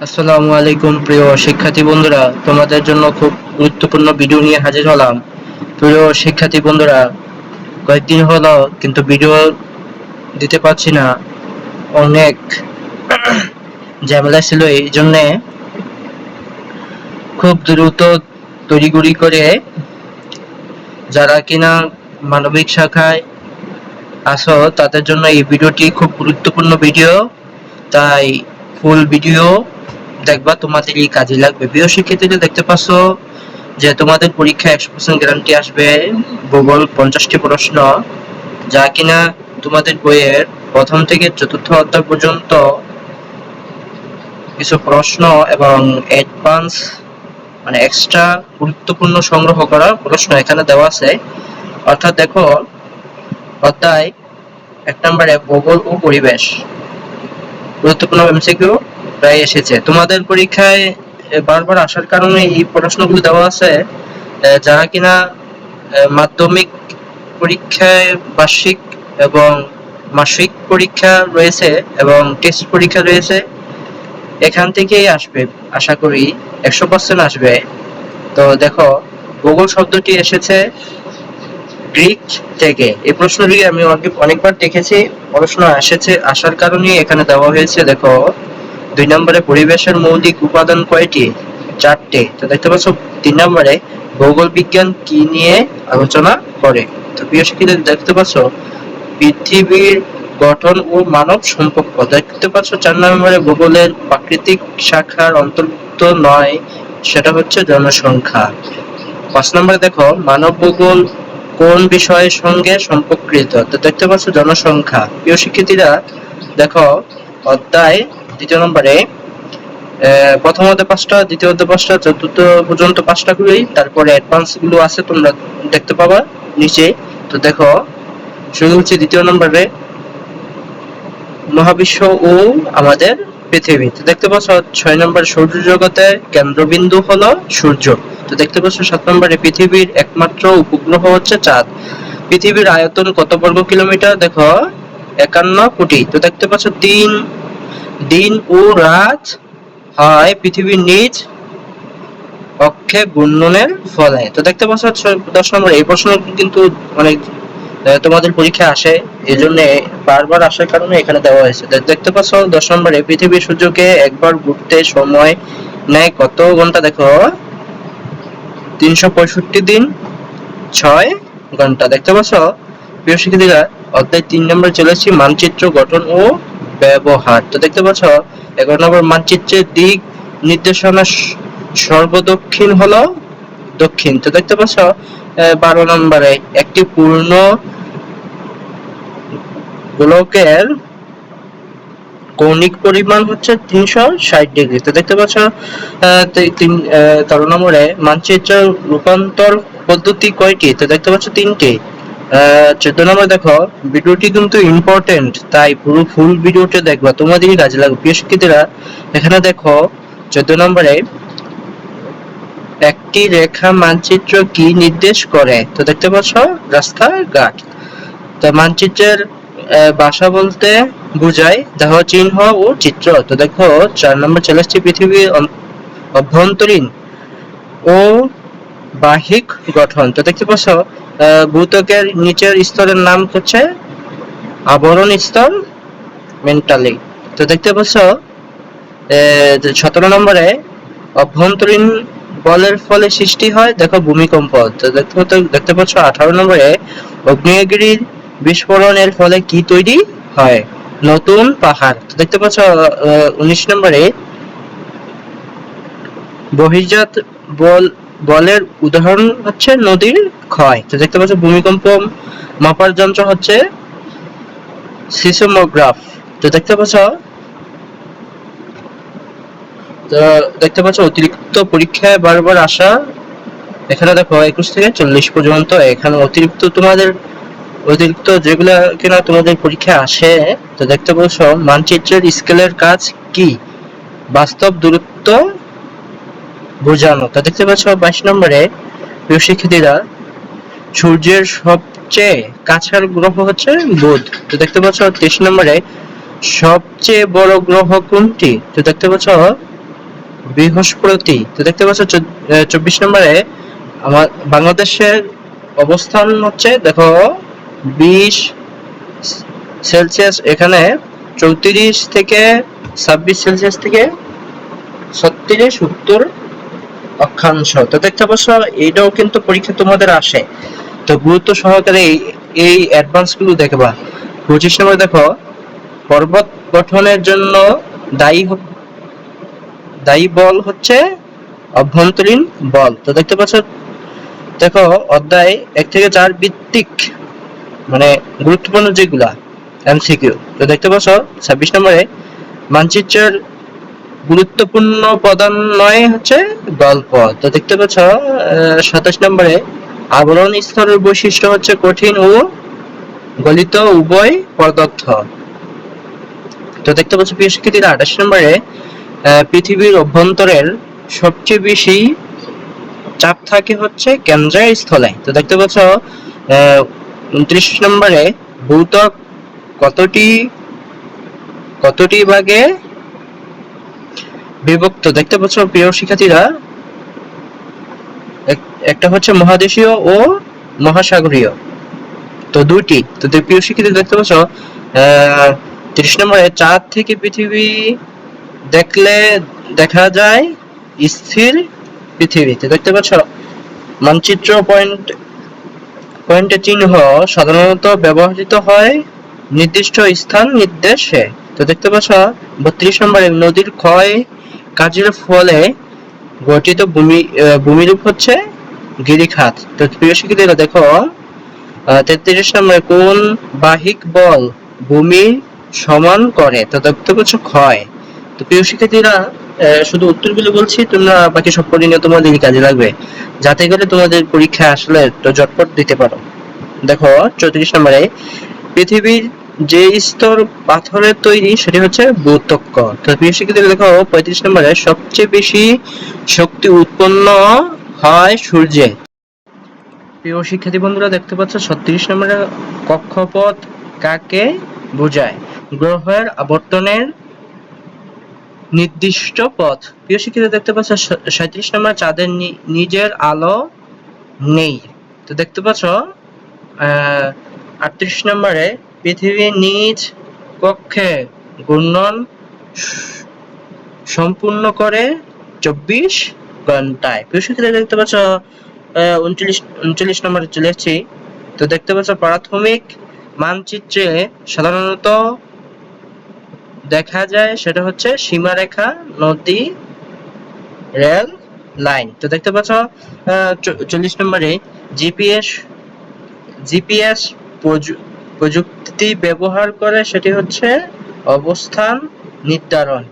আসসালামু আলাইকুম প্রিয় শিক্ষার্থী বন্ধুরা, তোমাদের জন্য খুব গুরুত্বপূর্ণ ভিডিও নিয়ে হাজির হলাম। প্রিয় শিক্ষার্থী বন্ধুরা, কয়েকদিন হলো কিন্তু ভিডিও দিতে পারছি না, অনেক ঝামেলা ছিল। এই জন্য খুব দ্রুত তড়িঘড়ি করে যারা কিনা মানবিক শাখায় আছো তাদের জন্য এই ভিডিওটি খুব গুরুত্বপূর্ণ ভিডিও, তাই ফুল ভিডিও দেখবা, তোমাদেরই কাজে লাগবে। প্রিয় শিক্ষার্থীরা, দেখতে পাচ্ছ যে তোমাদের পরীক্ষা 100% গ্যারান্টি আসবে ভূগোল 50টি প্রশ্ন, যা কিনা তোমাদের বইয়ের প্রথম থেকে চতুর্থ অধ্যায় পর্যন্ত কিছু প্রশ্ন এবং অ্যাডভান্স মানে এক্সট্রা গুরুত্বপূর্ণ সংগ্রহ করা প্রশ্ন এখানে দেওয়া আছে। অর্থাৎ দেখো, অধ্যায় 1 নম্বরে ভূগোল ও পরিবেশ গুরুত্বপূর্ণ এমসিকিউ প্রায় এসেছে তোমাদের পরীক্ষায়। বারবার আসার কারণে এই প্রশ্নগুলো দেওয়া আছে, যারা কিনা মাধ্যমিক পরীক্ষায় বার্ষিক এবং মাসিক পরীক্ষা রয়েছে এবং টেস্ট পরীক্ষা রয়েছে, এখান থেকেই আসবে, আশা করি 100% আসবে। তো দেখো, ভূগোল শব্দটি এসেছে গ্রিক থেকে। এই প্রশ্নটি আমি অনেকবার দেখেছি, প্রশ্ন এসেছে, আসার কারণে এখানে দেওয়া হয়েছে। দেখো, 2 নম্বরে পরিবেশের মৌলিক উপাদান কয়টি? 4টে। তো দেখতে পাচ্ছ 3 নম্বরে ভূগোল বিজ্ঞান কি নিয়ে আলোচনা করে? তো প্রিয় শিক্ষার্থীরা, দেখতে পাচ্ছ পৃথিবীর গঠন ও মানব সম্পর্ক। দেখতে পাচ্ছ 4 নম্বরে ভূগোলের প্রাকৃতিক শাখার অন্তর্ভুক্ত নয়, সেটা হচ্ছে জনসংখ্যা। 5 নম্বরে দেখো, মানব ভূগোল কোন বিষয়ের সঙ্গে সম্পর্কিত? তো দেখতে পাচ্ছ জনসংখ্যা। প্রিয় শিক্ষার্থীরা, দেখো অধ্যায় 2 নম্বরে প্রথম অধ্যায় 5টা, দ্বিতীয় অধ্যায় 5টা, চতুর্থ পর্যন্ত 5টা করেই, তারপরে অ্যাডভান্স গুলো আছে, তোমরা দেখতে পাবা নিচে। তো দেখো, শুরু হচ্ছে 2 নম্বরে মহাবিশ্ব ও আমাদের পৃথিবী। তো দেখতে পাচ্ছ 6 নম্বর সৌরজগতের কেন্দ্রবিন্দু হলো সূর্য। তো দেখতে পাচ্ছ 7 নম্বরে পৃথিবীর একমাত্র উপগ্রহ হচ্ছে চাঁদ। পৃথিবীর আয়তন কত বর্গ কিলোমিটার? দেখো 51 কোটি। তো দেখতে পাচ্ছ দিন ও রাত হয় পৃথিবীর নিজ অক্ষে ঘূর্ণনের ফলে। তো দেখতে পাচ্ছ 10 নম্বর এই প্রশ্ন কিন্তু অনেক তোমাদের পরীক্ষা আসে, এই জন্য বারবার আসার কারণে এখানে দেওয়া হয়েছে। দেখতে পাচ্ছ 10 নম্বরে পৃথিবীর সূর্যকে একবার ঘুরতে সময় নেয় কত ঘন্টা? দেখো 365 দিন 6 ঘন্টা। দেখতে পাচ্ছ প্রিয় শিক্ষার্থীরা, অধ্যায় 3 নম্বরে চলেছি মানচিত্র গঠন ও ব্যবহার। তো দেখতে পাচ্ছ 11 নম্বর মানচিত্রের দিক নির্দেশনা সর্বদক্ষিণ হলো দক্ষিণ। তো দেখতে পাচ্ছ 12 নম্বরে একটি পূর্ণ গোলকের কৌণিক পরিমাণ হচ্ছে 360 ডিগ্রি। তো দেখতে পাচ্ছ 13 নম্বরে মানচিত্রের রূপান্তর পদ্ধতি কয়টি? তো দেখতে পাচ্ছ 3টি। 14 নম্বর দেখো, ভিডিওটি কিন্তু ইম্পর্টেন্ট, তাই পুরো ফুল ভিডিওটা দেখবা, তোমাদেরই কাজে লাগবে। প্রিয় শিক্ষার্থীরা, এখানে দেখো 14 নম্বরে একটি রেখা মানচিত্র কি নির্দেশ করে? তো দেখতে পাচ্ছ রাস্তাঘাট। তো মানচিত্রের ভাষা বলতে বোঝায় দেহ চিহ্ন ও চিত্র। তো দেখো 4 নম্বর চলে আসছে পৃথিবীর অভ্যন্তরীণ ও বাহ্যিক গঠন। তো দেখতে পাচ্ছ ভূত্বকের নিচের স্তরের নাম হচ্ছে আবরণ স্তর, মেন্টালি। তো দেখতে পাচ্ছ 17 নম্বরে অভ্যন্তরীণ বলের ফলে সৃষ্টি হয়, দেখো ভূমিকম্প। তো দেখতে পাচ্ছ 18 নম্বরে আগ্নেয়গিরির বিস্ফোরণের ফলে কি তৈরি হয়? নতুন পাহাড়। তো দেখতে পাচ্ছ 19 নম্বরে বহির্জাত বলের উদাহরণ হচ্ছে নদীর ক্ষয়। তো দেখতে পাচ্ছ ভূমিকম্প মাপার যন্ত্র হচ্ছে সিসমোগ্রাফ। তো দেখতে পাচ্ছ অতিরিক্ত পরীক্ষায় বারবার আসা, এখানে দেখো 21 থেকে 40 পর্যন্ত, এখানে অতিরিক্ত যেগুলা কিনা তোমাদের পরীক্ষা আসে। তো দেখতে পাচ্ছ মানচিত্রের স্কেলের কাজ কি? বাস্তব দূরত্ব বোঝানো। তো দেখতে পাচ্ছ 22 নম্বরে প্রিয় শিক্ষার্থীরা, সূর্যের সবচেয়ে কাছের গ্রহ হচ্ছে বুধ। তো দেখতে পাচ্ছ 23 নম্বরে সবচেয়ে বড় গ্রহ কোনটি? তো দেখতে পাচ্ছ বৃহস্পতি। তো দেখতে পাচ্ছ 24 নম্বরে আমার বাংলাদেশের অবস্থান হচ্ছে দেখো 20 সেলসিয়াস, এখানে 34 থেকে 26 সেলসিয়াস থেকে 36 উত্তর অক্ষাংশ। তো দেখতে পাচ্ছ এইটাও কিন্তু পরীক্ষা তোমাদের আসে, তো গুরুত্ব সহকারে এই অ্যাডভান্স গুলো দেখবা। 25 নম্বর দেখো পর্বত গঠনের জন্য দায়ী বল হচ্ছে অভ্যন্তরীণ বল। তো দেখতে পাচ্ছ দেখো অধ্যায় 1 থেকে 4 ভিত্তিক মানে গুরুত্বপূর্ণ যেগুলা এমসিকিউ। তো দেখতে পাচ্ছ 26 নম্বরে মানচিত্রের গুরুত্বপূর্ণ উপাদান নয় হচ্ছে গল্প। তো দেখতে পাচ্ছ 27 নম্বরে আবরণ স্তরের বৈশিষ্ট্য হচ্ছে কঠিন ও গলিত উভয় পদার্থ। তো দেখতে পাচ্ছ প্রিয় শিক্ষার্থীরা 28 নম্বরে পৃথিবীর অভ্যন্তরের সবচেয়ে বেশি চাপ থাকে হচ্ছে কেন্দ্রের স্থলে। তো দেখতে পাচ্ছ 29 নম্বরে ভূত্বক কতটি ভাগে বিভক্ত। দেখতে পাচ্ছ প্রিয় শিক্ষার্থীরা একটা হচ্ছে মহাদেশীয় ও মহাসাগরীয়, তো দুইটি। তো প্রিয় শিক্ষার্থী দেখতে পাচ্ছ 30 নম্বরে চাঁদ থেকে পৃথিবী দেখলে দেখা যায় স্থির পৃথিবীতে। দেখতে পাচ্ছ মানচিত্র পয়েন্টের চিহ্ন সাধারণত ব্যবহৃত হয় নির্দিষ্ট স্থান নির্দেশে। তো দেখতে পাচ্ছ 32 নম্বরে নদীর ক্ষয় কাজের ফলে গঠিত ভূমিরূপ হচ্ছে গিরিখাত। তো প্রিয় শিক্ষার্থীরা দেখো 33 নম্বরে কোন বাহিক বল ভূমি সমান করে। তো দেখতে পাচ্ছ ক্ষয়। তো প্রিয় শিক্ষার্থীরা শুধু উত্তরগুলো বলছি, তোমরা বাকি সব পড়ে নিয়ে তোমাদের কাজে লাগবে, যাতে করে তোমাদের পরীক্ষা আসলে তো ঝটপট দিতে পারো। দেখো 34 নম্বরে পৃথিবীর যে স্তর পাথরের তৈরি সেটি হচ্ছে ভূত্বক। তো প্রিয় শিক্ষার্থীরা দেখো 35 নম্বরে সবচেয়ে বেশি শক্তি উৎপন্ন হয় সূর্যে। প্রিয় শিক্ষার্থী বন্ধুরা দেখতে পাচ্ছ 36 নম্বরে কক্ষপথ কাকে বোঝায়। গ্রহের আবর্তনের নির্দিষ্ট পথ। প্রিয় শিক্ষার্থী দেখতে পাচ্ছ 37 নম্বর চাঁদের নিজের আলো নেই। তো দেখতে পাচ্ছ 38 নম্বরে পৃথিবীর নিজ কক্ষে ঘূর্ণন সম্পূর্ণ করে 24 ঘন্টায়। প্রিয় শিক্ষার্থী দেখতে পাচ্ছ 39 নম্বরে চলে এসেছি। তো দেখতে পাচ্ছ প্রাথমিক মানচিত্রে সাধারণত দেখা যায় সেটা হচ্ছে সীমারেখা, নদী, রেল লাইন। তো দেখতে পাচ্ছ 40 নম্বরে জিপিএস প্রযুক্তি ব্যবহার করে সেটি হচ্ছে অবস্থান নির্ধারণ।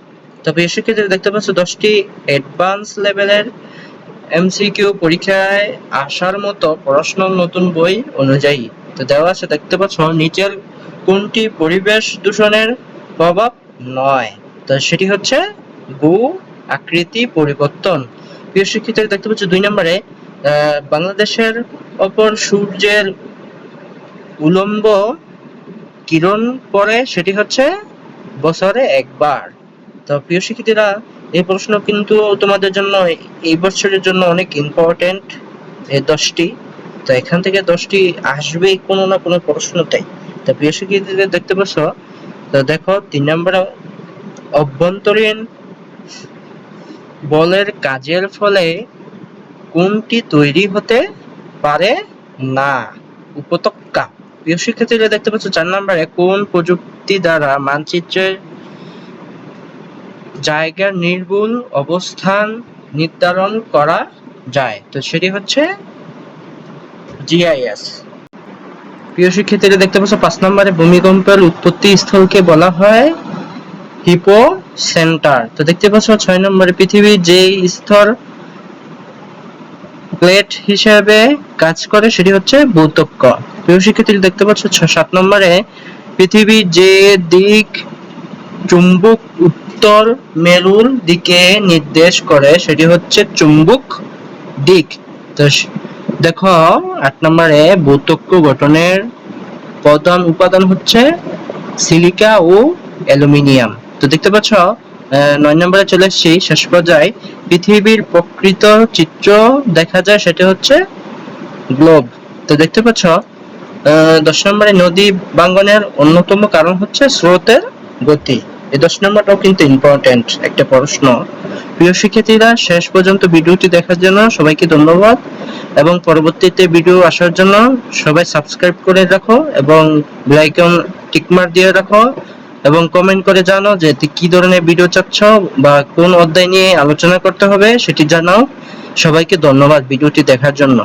তবে শিক্ষার্থীরা দেখতে পাচ্ছ 10টি অ্যাডভান্স লেভেলের এমসিকিউ পরীক্ষায় আসার মতো প্রশ্ন নতুন বই অনুযায়ী তো দেওয়া আছে। দেখতে পাচ্ছ নিচের কোনটি পরিবেশ দূষণের প্রভাব নয়। তো সেটি হচ্ছে ভূ আকৃতি পরিবর্তন। প্রিয় শিক্ষার্থীরা দেখতে পাচ্ছ 2 নম্বরে বাংলাদেশের ওপর সূর্যের উলম্ব কিরণ পড়ে সেটি হচ্ছে বছরে একবার। তো প্রিয় শিক্ষার্থীরা এই প্রশ্ন কিন্তু তোমাদের জন্য এই বছরের জন্য অনেক ইম্পর্টেন্ট, এই 10টি। তো এখান থেকে 10টি আসবে কোনো না কোনো প্রশ্নটাই। তো প্রিয় শিক্ষার্থীরা দেখতে পাচ্ছ, তো দেখো 3 নম্বরে অভ্যন্তরীণ বলের কাজের ফলে কোনটি তৈরি হতে পারে না। উপত্যকা। প্রিয় শিক্ষার্থীরা দেখতে পাচ্ছ 4 নম্বরে কোন প্রযুক্তি দ্বারা মানচিত্রের জায়গার নির্ভুল অবস্থান নির্ধারণ করা যায়। তো সেটি হচ্ছে জিআইএস। প্রিয় শিক্ষার্থীরা দেখতে পাচ্ছ 5 নম্বরে ভূমিকম্পের উৎপত্তি স্থলকে বলা হয় হিপো সেন্টার। তো দেখতে পাচ্ছ 6 নম্বরে পৃথিবীর যে স্তর প্লেট হিসেবে কাজ করে সেটি হচ্ছে ভূত্বক। প্রিয় শিক্ষার্থীরা দেখতে পাচ্ছ 7 নম্বরে পৃথিবীর যে দিক চুম্বক উত্তর মেরুর দিকে নির্দেশ করে সেটি হচ্ছে চুম্বক দিক। তো দেখো 8 নম্বরে ভূত্বক গঠনের প্রধান উপাদান হচ্ছে সিলিকা ও অ্যালুমিনিয়াম। তো দেখতে পাচ্ছ 9 নম্বরে চলে এসেছি শেষ পর্যায়ে। পৃথিবীর প্রকৃত চিত্র দেখা যায়, সেটা হচ্ছে গ্লোব। তো দেখতে পাচ্ছ 10 নম্বরে নদী ভাঙ্গনের অন্যতম কারণ হচ্ছে স্রোতের গতি। এই 10 নম্বরটাও কিন্তু ইম্পর্টেন্ট একটা প্রশ্ন। প্রিয় শিক্ষার্থীরা, শেষ পর্যন্ত ভিডিওটি দেখার জন্য সবাইকে ধন্যবাদ, এবং পরবর্তীতে ভিডিও আসার জন্য সবাই সাবস্ক্রাইব করে রাখো এবং বেল আইকন টিকমার্ক দিয়ে রাখো, এবং কমেন্ট করে জানাও যে কি ধরনের ভিডিও চাচ্ছ বা কোন অধ্যায় নিয়ে আলোচনা করতে হবে সেটি জানাও। সবাইকে ধন্যবাদ ভিডিওটি দেখার জন্য।